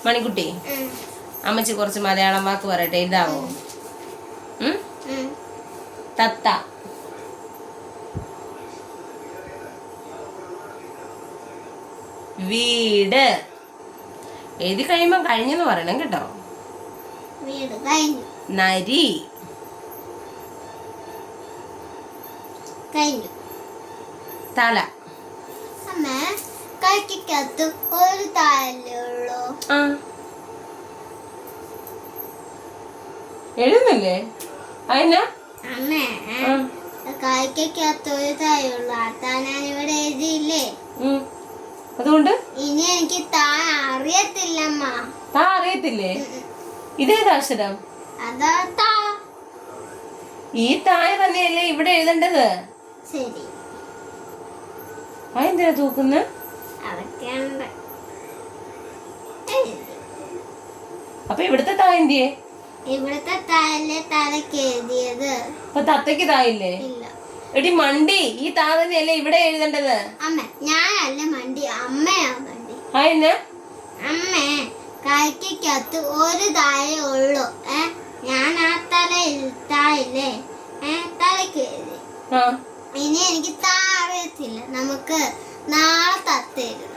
മണിക്കുട്ടി, അമ്മച്ചി കുറച്ച് മലയാളം വാക്ക് പറയട്ടെ, എഴുതാവോ? തത്ത, വീട്. എഴുതി കഴിയുമ്പോ കഴിഞ്ഞെന്ന് പറയണം കേട്ടോ. നരി, തല. ഒരു താഴല്ലേ ഉള്ളൂ. എഴുതുന്നില്ലേ? അതിനാ കായ്ക്കകത്ത് ഒരു തായുള്ളൂ. അതാ ഞാൻ ഇവിടെ എഴുതിയില്ലേ. അതുകൊണ്ട് ഇനി എനിക്ക് താ അറിയത്തില്ലമ്മ. താ അറിയത്തില്ലേ? ഇതേതാ അക്ഷരം? അതാ താ. ഈ തായ തന്നെയല്ലേ ഇവിടെ എഴുതേണ്ടത്. ശരി. അതെന്തിനാ തൂക്കുന്ന? അപ്പൊ ഇവിടുത്തെ തായന്തിയെ? ഇവിടുത്തെ തായല്ലേ തലക്ക് എഴുതിയത്. അപ്പൊ തത്തയ്ക്ക് തായില്ലേ? ഇല്ല. എടി മണ്ടി, ഈ താ തന്നെയല്ലേ ഇവിടെ എഴുതേണ്ടത്. അമ്മ ഞാനല്ല മണ്ടി, അമ്മയാ മണ്ടി. അതെന്നാ? അമ്മ കായ്ക്കകത്ത് ഒരു തായേ ഉള്ളൂ. ഞാൻ ആ തായില്ലേ തലക്ക് എഴുതി. ഇനി എനിക്ക് താ അറിയത്തില്ല. നമുക്ക് നാളെ തത്ത എഴുതാം.